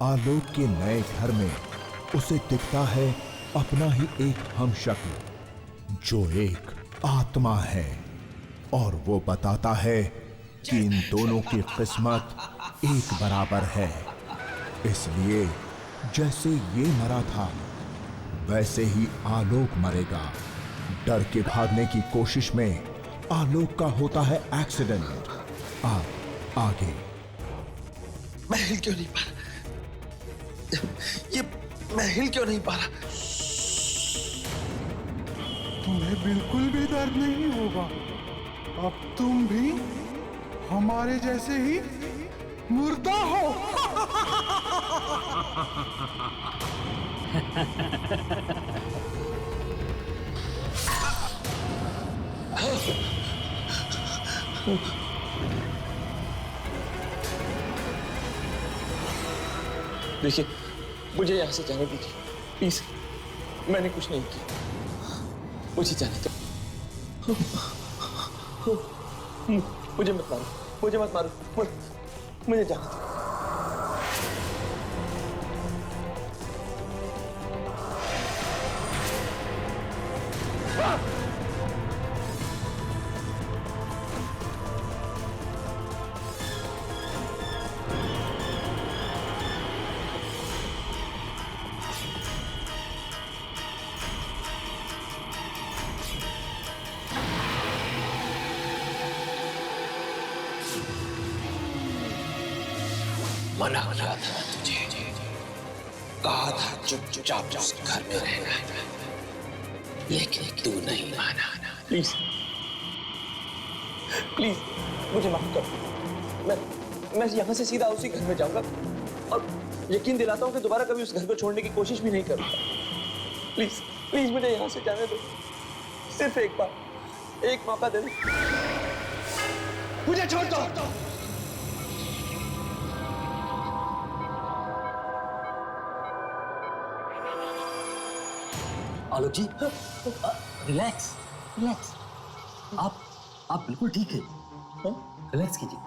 आलोक के नए घर में उसे दिखता है अपना ही एक हमशक्ल जो एक आत्मा है, और वो बताता है कि इन दोनों की किस्मत एक बराबर है। इसलिए जैसे ये मरा था वैसे ही आलोक मरेगा। डर के भागने की कोशिश में आलोक का होता है एक्सीडेंट। आगे मैं हिल क्यों नहीं पा रहा? ये मैं हिल क्यों नहीं पा रहा? तुम्हें बिल्कुल भी दर्द नहीं होगा। अब तुम भी हमारे जैसे ही मुर्दा हो। देखिए, मुझे यहाँ से जाने दीजिए प्लीज। मैंने कुछ नहीं किया, मुझे जाने दो। मुझे मत मारो, मुझे मत मारो, मुझे जाने दो। मना किया था तुझे, कहा था चुपचाप घर में रहना, लेकिन तू नहीं माना। प्लीज प्लीज मुझे माफ कर। मैं यहाँ से सीधा उसी घर में जाऊंगा और यकीन दिलाता हूँ कि दोबारा कभी उस घर को छोड़ने की कोशिश भी नहीं करूंगा। प्लीज प्लीज मुझे यहाँ से जाने दो, सिर्फ एक बार, एक मौका दे दो, मुझे छोड़ दो। आलोक जी, रिलैक्स रिलैक्स। आप बिल्कुल ठीक है। रिलैक्स कीजिए।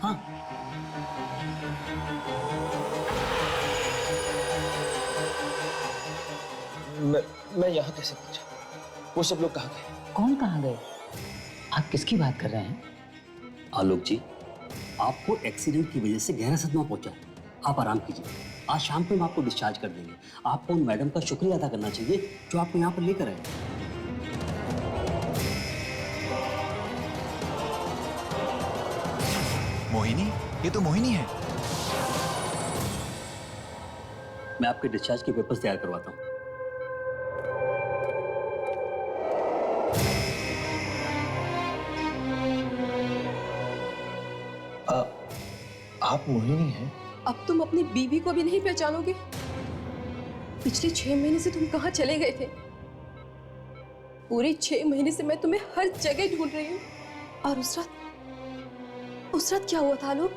हाँ, मैं यहाँ कैसे पहुंचा? वो सब लोग कहाँ गए? कौन कहाँ गए? आप किसकी बात कर रहे हैं? आलोक जी, आपको एक्सीडेंट की वजह से गहरा सदमा पहुंचा। आप आराम कीजिए, आज शाम को हम आपको डिस्चार्ज कर देंगे। आपको उन मैडम का शुक्रिया अदा करना चाहिए जो आपको यहाँ पर लेकर आए। मोहिनी, ये तो मोहिनी है। मैं आपके डिस्चार्ज के पेपर्स तैयार करवाता हूँ। आप मोहिनी हैं? अब तुम अपनी बीवी को भी नहीं पहचानोगे? पिछले 6 महीने से तुम कहाँ चले गए थे? पूरे 6 महीने से मैं तुम्हें हर जगह ढूंढ रही हूँ। और उस रात क्या हुआ था लोग?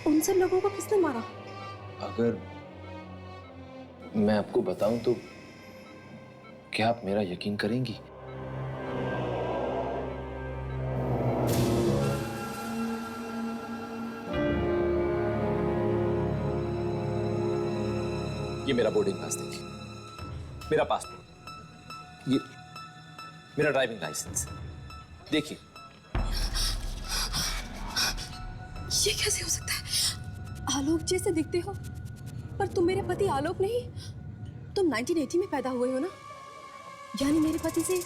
उन सब लोगों को किसने मारा? अगर मैं आपको बताऊं तो क्या आप मेरा यकीन करेंगी? ये मेरा बोर्डिंग पास देखिए, मेरा पासपोर्ट, ये मेरा ड्राइविंग लाइसेंस देखिए। ये कैसे हो सकता है? आलोक जैसे दिखते हो, पर तुम मेरे पति आलोक नहीं। तुम 1980 में पैदा हुए हो ना? यानी मेरे पति से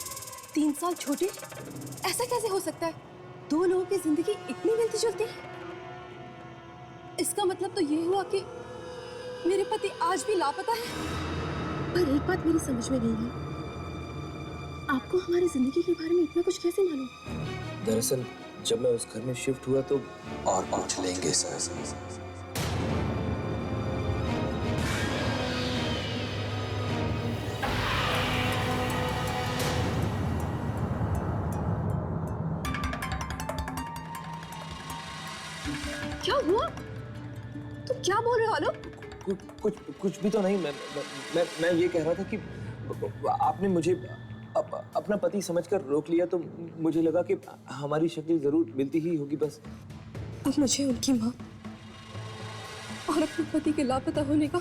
3 साल छोटे। ऐसा कैसे हो सकता है? 2 लोगों की जिंदगी इतनी मिलती जुलती है। इसका मतलब तो ये हुआ कि मेरे पति आज भी लापता है। पर एक बात मेरी समझ में नहीं है, आपको हमारी जिंदगी के बारे में इतना कुछ कैसे मालूम? दरअसल जब मैं उस घर में शिफ्ट हुआ तो और पूछ लेंगे सर। क्या हुआ? तुम क्या बोल रहे हो आलोक? कुछ भी तो नहीं। मैं ये कह रहा था कि आपने मुझे अपना पति समझकर रोक लिया तो मुझे लगा कि हमारी शक्ल जरूर मिलती ही होगी। बस अब मुझे उनकी माँ और अपने पति के लापता होने का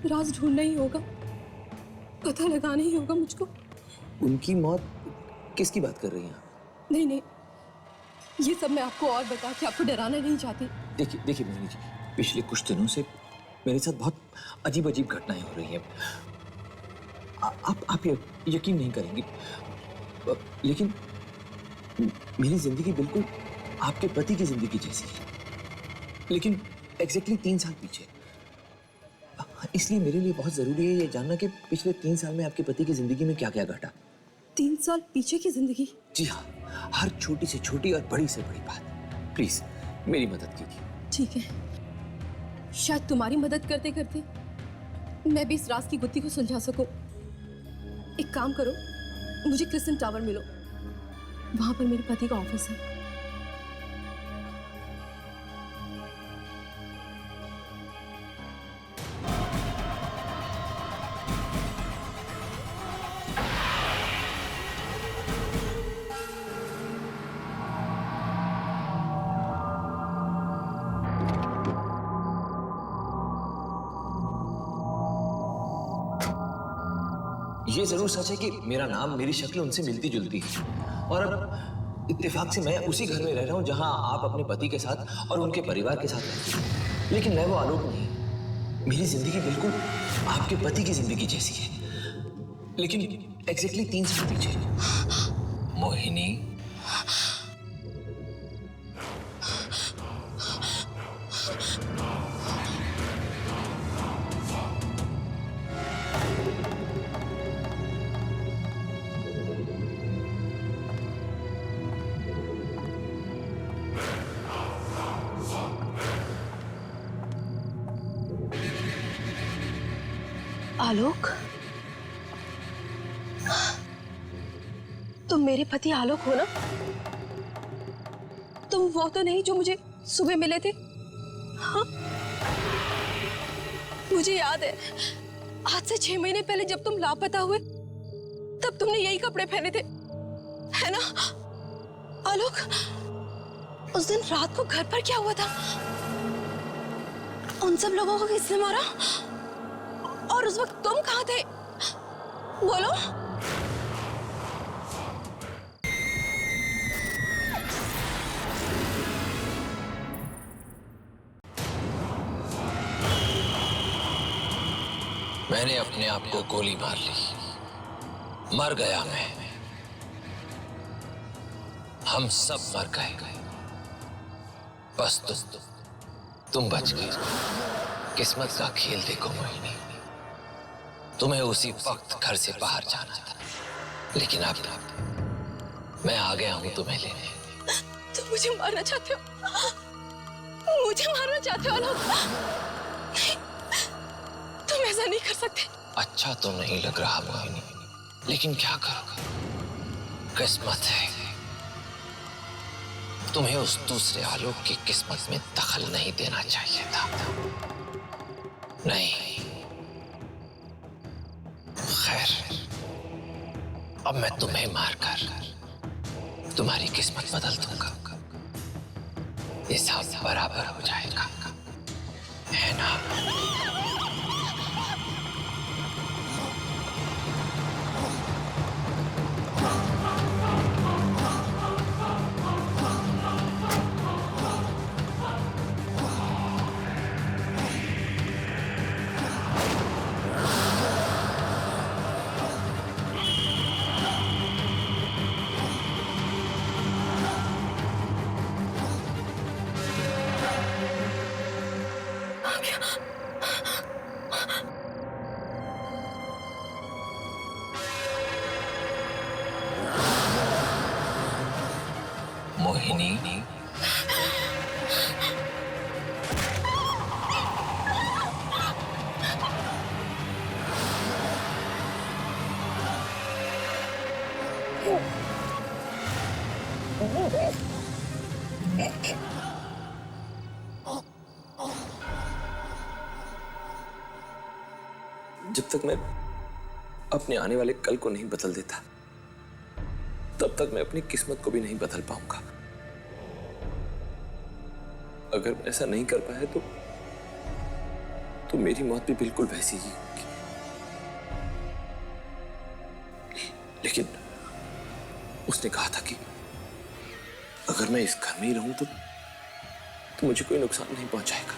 राज ढूंढना ही होगा, पता लगाना ही होगा मुझको। उनकी मौत किसकी बात कर रही हैं आप? नहीं नहीं, ये सब मैं आपको और बता के आपको डराना नहीं चाहती। देखिए देखिए मोहिनी जी, पिछले कुछ दिनों से मेरे साथ बहुत अजीब अजीब घटनाएं हो रही हैं। आप यकीन नहीं करेंगी, लेकिन मेरी जिंदगी बिल्कुल आपके पति की जिंदगी जैसी है, लेकिन एग्जैक्टली 3 साल पीछे। इसलिए मेरे लिए बहुत जरूरी है ये जानना कि पिछले 3 साल में आपके पति की जिंदगी में क्या क्या घटा। 3 साल पीछे की जिंदगी? जी हाँ, हर छोटी से छोटी और बड़ी से बड़ी बात। प्लीज मेरी मदद कीजिए। ठीक है, शायद तुम्हारी मदद करते करते मैं भी इस राज की गुत्थी को सुलझा सकूं। एक काम करो, मुझे क्रिस्टन टावर मिलो, वहां पर मेरे पति का ऑफिस है। ये जरूर सच है कि मेरा नाम, मेरी शक्ल उनसे मिलती जुलती है, और अब इत्तेफाक से मैं उसी घर में रह रहा हूँ जहाँ आप अपने पति के साथ और उनके परिवार के साथ रहती हैं। लेकिन मैं वो आलोक नहीं। मेरी जिंदगी बिल्कुल आपके पति की जिंदगी जैसी है, लेकिन एग्जैक्टली 3 साल पीछे। मोहिनी, आलोक, तुम मेरे पति आलोक हो ना? तुम वो तो नहीं जो मुझे सुबह मिले थे? हाँ? मुझे याद है, आज से 6 महीने पहले जब तुम लापता हुए तब तुमने यही कपड़े पहने थे, है ना आलोक? उस दिन रात को घर पर क्या हुआ था? उन सब लोगों को किसने मारा? और उस वक्त तुम कहाँ थे? बोलो। मैंने अपने आप को गोली मार ली, मर गया मैं। हम सब मर गए, बस तुम बच गई। किस्मत का खेल देखो मोहिनी, तुम्हें उसी वक्त घर से बाहर जाना था, लेकिन अब मैं आ गया हूं तुम्हें लेने। तुम मुझे मारना चाहते हो? मुझे मारना चाहते हो आलोक? नहीं, तुम ऐसा नहीं कर सकते। अच्छा तो नहीं लग रहा मोहिनी, लेकिन क्या करो, किस्मत है। तुम्हें उस दूसरे आलोक की किस्मत में दखल नहीं देना चाहिए था। नहीं, खैर, अब मैं तुम्हें मारकर तुम्हारी किस्मत बदल दूंगा। हिसाब बराबर हो जाएगा, है ना? मोहिनी, जब तक मैं अपने आने वाले कल को नहीं बदल देता, तब तक मैं अपनी किस्मत को भी नहीं बदल पाऊंगा। अगर मैं ऐसा नहीं कर पाया तो मेरी मौत भी बिल्कुल वैसी ही होगी। लेकिन उसने कहा था कि अगर मैं इस घर में ही रहूं तो मुझे कोई नुकसान नहीं पहुंचाएगा,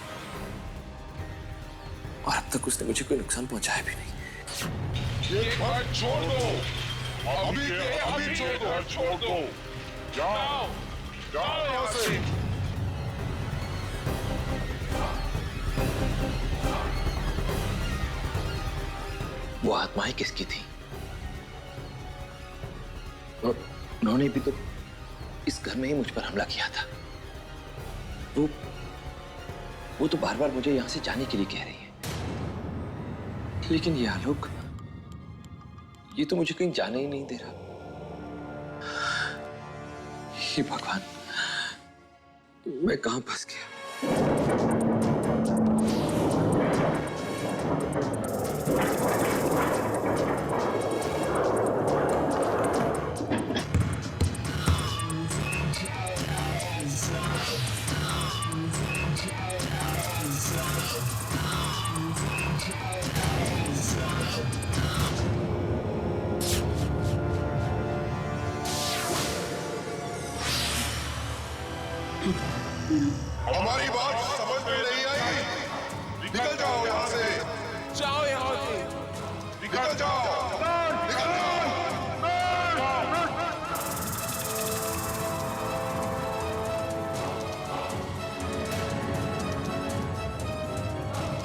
और अब तक उसने मुझे कोई नुकसान पहुंचाया भी नहीं। ये घर छोड़ दो, अभी के अभी छोड़ दो, जाओ जाओ यहाँ से। वो आत्माएं किसकी थी? उन्होंने भी तो इस घर में ही मुझ पर हमला किया था। वो तो बार बार मुझे यहां से जाने के लिए कह रही है, लेकिन ये आलोक, ये तो मुझे कहीं जाने ही नहीं दे रहा। हे भगवान, मैं कहां फंस गया? हमारी बात समझ में नहीं आई? निकल जाओ यहाँ से, जाओ यहाँ से, निकल जाओ, निकल जाओ।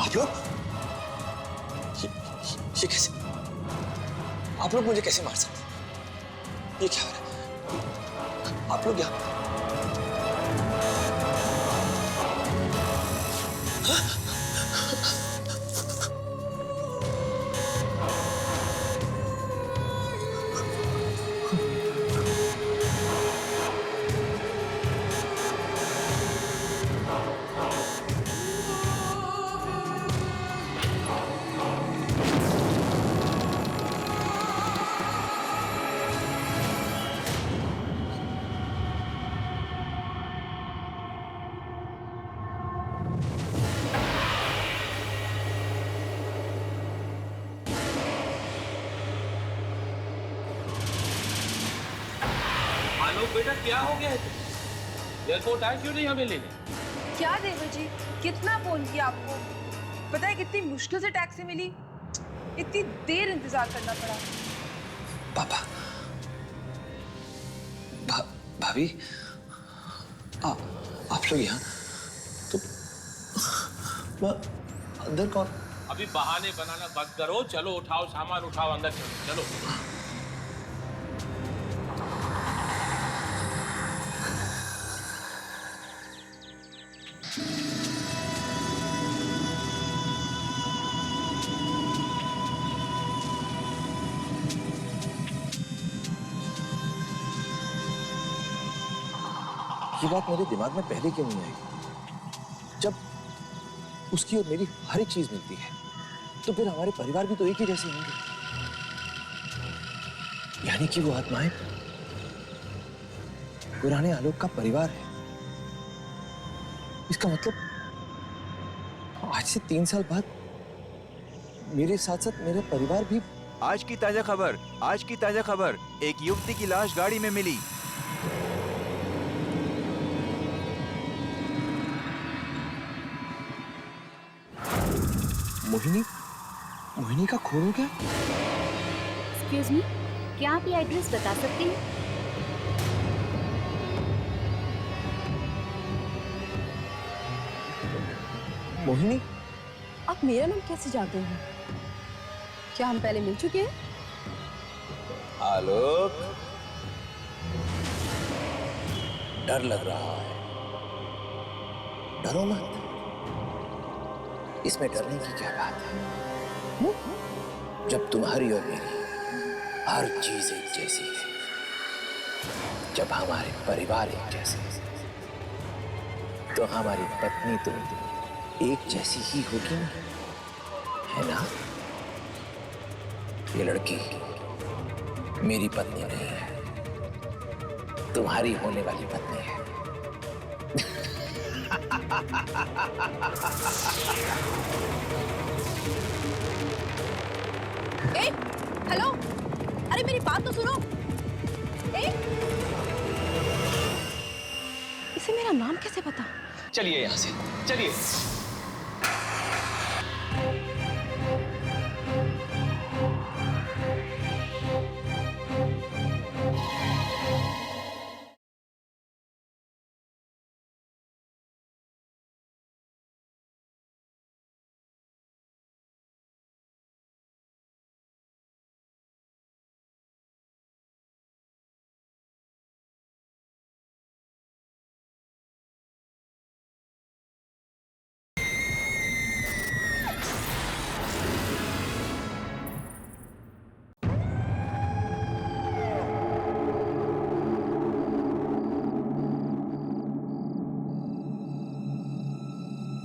आलोक, ये कैसे? आप लोग मुझे कैसे मार सकते? ये क्या हो रहा है? आप लोग यहाँ बेटा क्या हो गया है? एयरपोर्ट आए क्यों नहीं हमें लेने? क्या देवर जी, कितना फोन किया आपको? पता है कितनी मुश्किल से टैक्सी मिली, इतनी देर इंतजार करना पड़ा। पापा, भाभी, आप लोग यहाँ तो अंदर कौन? अभी बहाने बनाना बंद करो, चलो उठाओ सामान, उठाओ अंदर चलो। ये बात मेरे दिमाग में पहले क्यों नहीं आई? जब उसकी और मेरी हर एक चीज मिलती है, तो फिर हमारे परिवार भी तो एक ही जैसे होंगे। यानी कि वो आत्माएं पुराने आलोक का परिवार है। इसका मतलब आज से 3 साल बाद मेरे साथ साथ मेरा परिवार भी। आज की ताजा खबर, एक युवती की लाश गाड़ी में मिली। मोहिनी का खून हो गया? एक्सक्यूज मी, क्या आप ये एड्रेस बता सकती हैं? मोहिनी, आप मेरा नाम कैसे जानते हैं? क्या हम पहले मिल चुके हैं? आलोक, डर लग रहा है। डरो मत, इसमें डरने की क्या बात है? जब तुम्हारी और मेरी हर चीज एक जैसी है, जब हमारे परिवार एक जैसे हैं, तो हमारी पत्नी तो एक जैसी ही होगी ना, है ना? ये लड़की मेरी पत्नी नहीं है, तुम्हारी होने वाली पत्नी है। ए, हेलो, अरे मेरी बात तो सुनो। इसे मेरा नाम कैसे पता? चलिए यहाँ से, चलिए।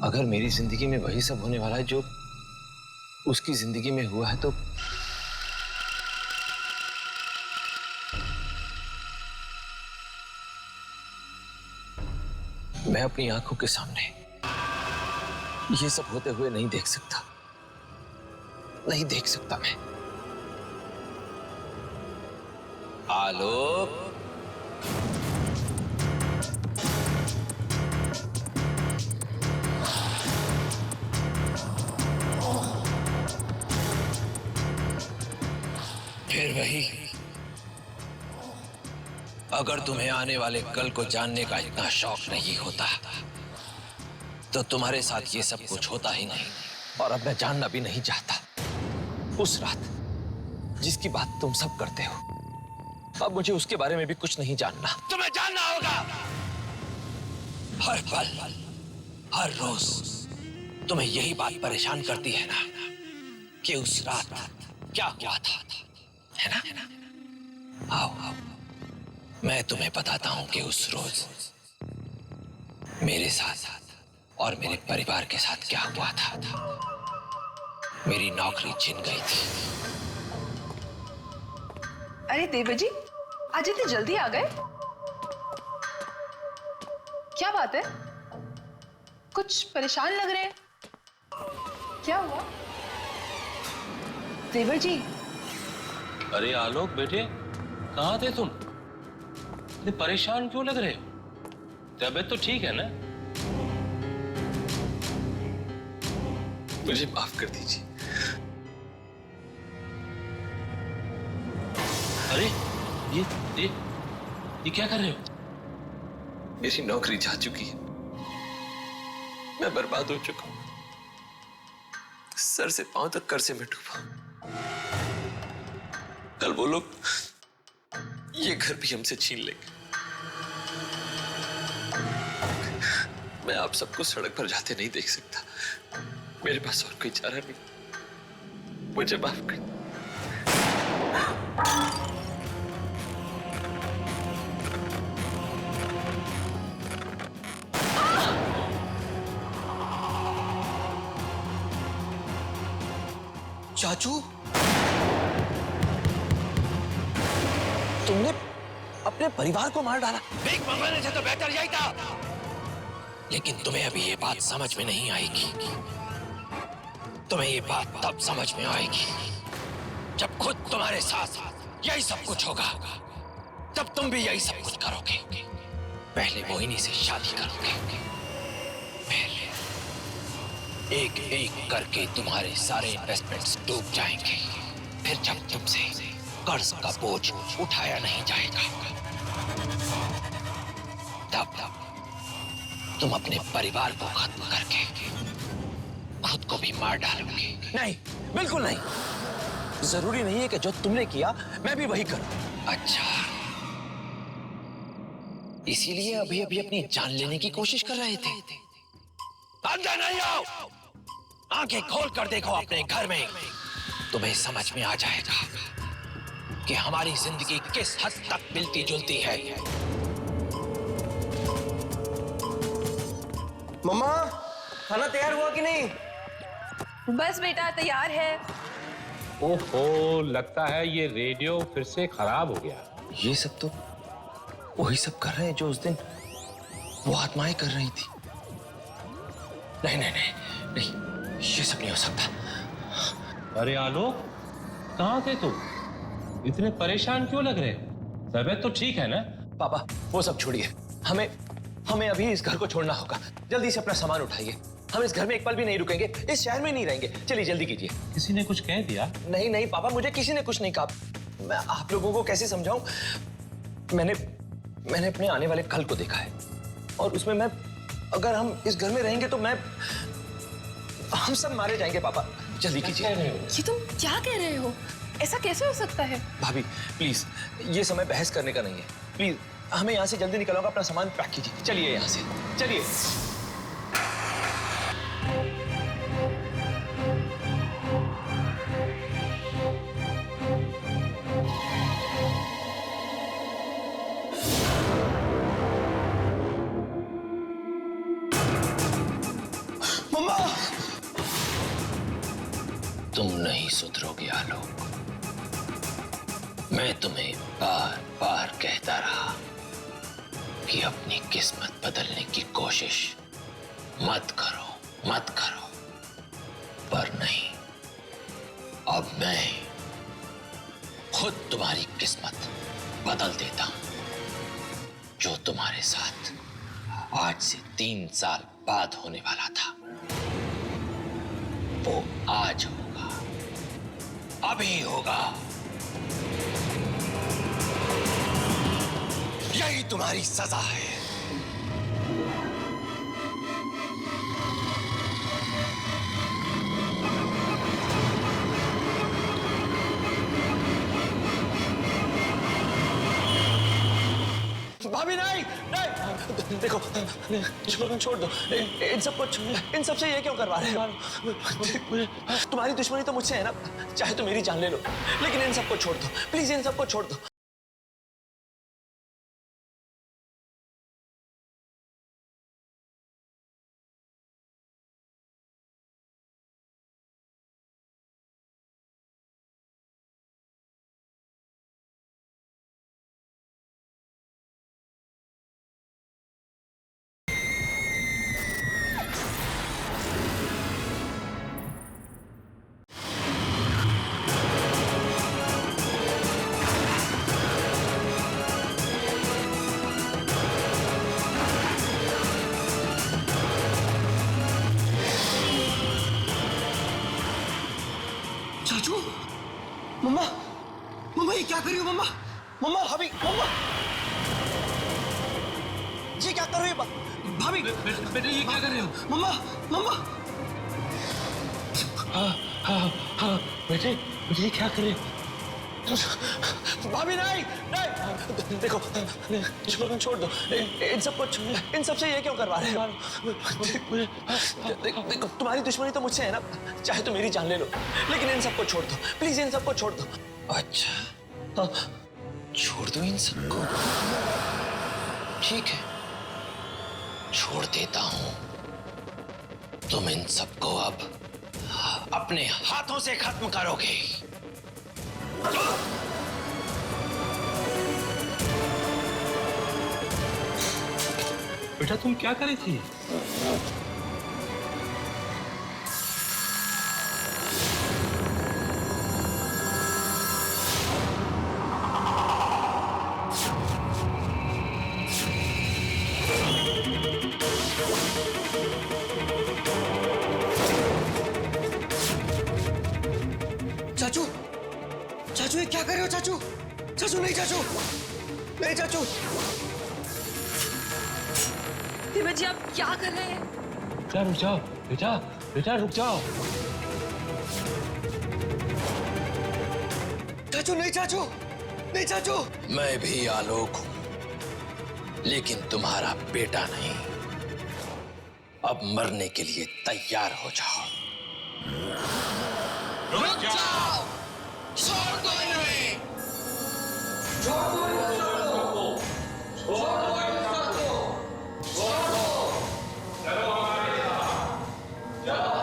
अगर मेरी जिंदगी में वही सब होने वाला है जो उसकी जिंदगी में हुआ है, तो मैं अपनी आंखों के सामने ये सब होते हुए नहीं देख सकता, नहीं देख सकता मैं। आलोक, फिर वही, अगर तुम्हें आने वाले कल को जानने का इतना शौक नहीं होता तो तुम्हारे साथ ये सब कुछ होता ही नहीं, और अब मैं जानना भी नहीं चाहता। उस रात जिसकी बात तुम सब करते हो, अब मुझे उसके बारे में भी कुछ नहीं जानना। तुम्हें जानना होगा। हर पल, हर रोज तुम्हें यही बात परेशान करती है ना कि उस रात क्या हुआ था, है ना? आओ आओ, मैं तुम्हें बताता हूं कि उस रोज मेरे साथ और मेरे परिवार के साथ क्या हुआ था। मेरी नौकरी छिन गई थी। अरे देवर जी, आज इतनी जल्दी आ गए? क्या बात है? कुछ परेशान लग रहे हैं। क्या हुआ देवर जी? अरे आलोक बेटे, कहाँ थे तुम? इतने परेशान क्यों लग रहे हो? तबीयत तो ठीक है ना? मुझे माफ कर दीजिए। अरे ये क्या कर रहे हो? मेरी नौकरी जा चुकी है, मैं बर्बाद हो चुका हूं, सर से पांव तक कर्जे में डूबा। कल वो लोग ये घर भी हमसे छीन लेंगे। मैं आप सबको सड़क पर जाते नहीं देख सकता। मेरे पास और कोई चारा नहीं। मुझे माफ कर। चाचू, तुमने अपने परिवार को मार डाला। भीख मंगवाने से तो बेहतर यही था। लेकिन तुम्हें अभी ये बात समझ में नहीं आएगी। तुम्हें ये बात तब समझ में आएगी जब खुद तुम्हारे साथ यही सब कुछ होगा। तब तुम भी यही सब कुछ करोगे। पहले मोहिनी से शादी करोगे, फिर एक एक करके तुम्हारे सारे इन्वेस्टमेंट्स डूब जाएंगे। फिर जब तुमसे कर्ज का बोझ उठाया नहीं जाएगा, तब तुम अपने परिवार को खत्म करके खुद को भी मार डालोगे। नहीं, बिल्कुल नहीं। जरूरी नहीं है कि जो तुमने किया मैं भी वही करूं। अच्छा, इसीलिए अभी अभी अपनी जान लेने की कोशिश कर रहे थे। अंदर नहीं आओ, आंखें खोल कर देखो अपने घर में। तुम्हें समझ में आ जाएगा कि हमारी जिंदगी किस हद तक मिलती जुलती है। मम्मा, खाना तैयार हुआ कि नहीं? बस बेटा तैयार है। ओहो, लगता है ये रेडियो फिर से खराब हो गया। ये सब तो वही सब कर रहे हैं जो उस दिन वो आत्माएं कर रही थी। नहीं नहीं नहीं नहीं, ये सब नहीं हो सकता। अरे आलोक, कहाँ थे तुम? इतने परेशान क्यों लग रहे हो? तबीयत तो ठीक है ना? पापा वो सब छोड़िए, हमें हमें अभी इस घर को छोड़ना होगा। जल्दी से अपना सामान उठाइए, हम इस घर में एक पल भी नहीं रुकेंगे, इस शहर में नहीं रहेंगे। चलिए जल्दी कीजिए। किसी ने कुछ कह दिया? नहीं नहीं पापा, मुझे किसी ने कुछ नहीं कहा। मैं आप लोगों को कैसे समझाऊं? मैंने अपने आने वाले कल को देखा है और उसमें मैं, अगर हम इस घर में रहेंगे तो हम सब मारे जाएंगे। पापा जल्दी कीजिए। ये तुम क्या कह रहे हो? ऐसा कैसे हो सकता है? भाभी प्लीज, ये समय बहस करने का नहीं है। प्लीज हमें यहाँ से जल्दी निकलवाओगे, अपना सामान पैक कीजिए। चलिए यहाँ से, चलिए। मम्मा! तुम नहीं सुधरोगे आलोक। मैं तुम्हें बार बार कहता रहा कि अपनी किस्मत बदलने की कोशिश मत करो, पर नहीं, अब मैं खुद तुम्हारी किस्मत बदल देता हूं। जो तुम्हारे साथ आज से 3 साल बाद होने वाला था, वो आज होगा, अभी होगा। यही तुम्हारी सजा है। भाभी नहीं नहीं, देखो छोड़ दो इन सबसे ये क्यों करवा रहे हो? तुम्हारी दुश्मनी तो मुझसे है ना, चाहे तो मेरी जान ले लो, लेकिन इन सबको छोड़ दो प्लीज, इन सबको छोड़ दो। चाचू, मम्मा, मम्मा ये क्या कर रही हो? मम्मा, मम्मा, भाभी, मम्मा, ये क्या कर रही हो? भाभी, बेटे ये क्या कर रहे हो? मम्मा, मम्मा, हाँ, बेटे ये क्या कर रहे हो? भाभी नहीं नहीं, देखो छोड़ दो इन सबसे ये क्यों करवा रहे हो? देखो तुम्हारी दुश्मनी तो मुझसे है ना, चाहे तो मेरी जान ले लो, लेकिन इन सबको छोड़ दो प्लीज, इन सबको छोड़ दो। अच्छा हाँ, छोड़ दो इन सबको। ठीक है, छोड़ देता हूं। तुम इन सबको अब अपने हाथों से खत्म करोगे। बेटा तुम क्या करे थी? चाचू, चाचू ये क्या कर रहे हो? चाचू, चाचू नहीं, चाचू नहीं, चाचू। देवा जी आप क्या कर रहे हैं? बेटा रुक जाओ, बेटा रुक जाओ। चाचू नहीं, चाचू नहीं, चाचू। मैं भी आलोक हूं, लेकिन तुम्हारा बेटा नहीं। अब मरने के लिए तैयार हो जाओ। रुक जाओ, छोड़ दो इन्हें, छोड़ दो इन सबको, छोड़ दो इन सबको, छोड़ दो। चलो हमारे साथ, चलो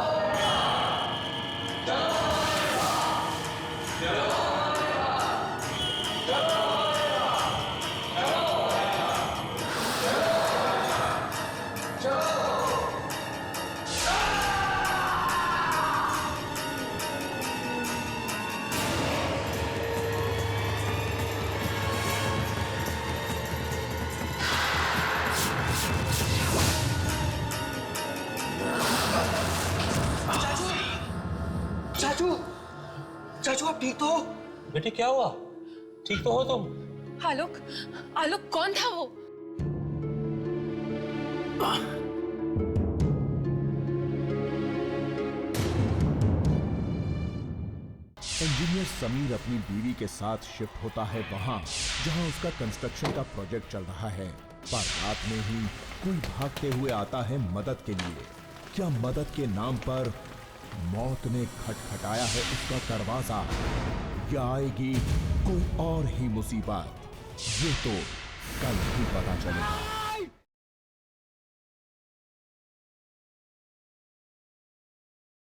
बेटे क्या हुआ? ठीक तो हो तुम? आलोक, आलोक कौन था वो? इंजीनियर समीर अपनी बीवी के साथ शिफ्ट होता है वहां जहां उसका कंस्ट्रक्शन का प्रोजेक्ट चल रहा है। पर रात में ही कोई भागते हुए आता है मदद के लिए। क्या मदद के नाम पर मौत ने खटखटाया है उसका दरवाजा, या आएगी कोई और ही मुसीबत? ये तो कल ही पता चलेगा।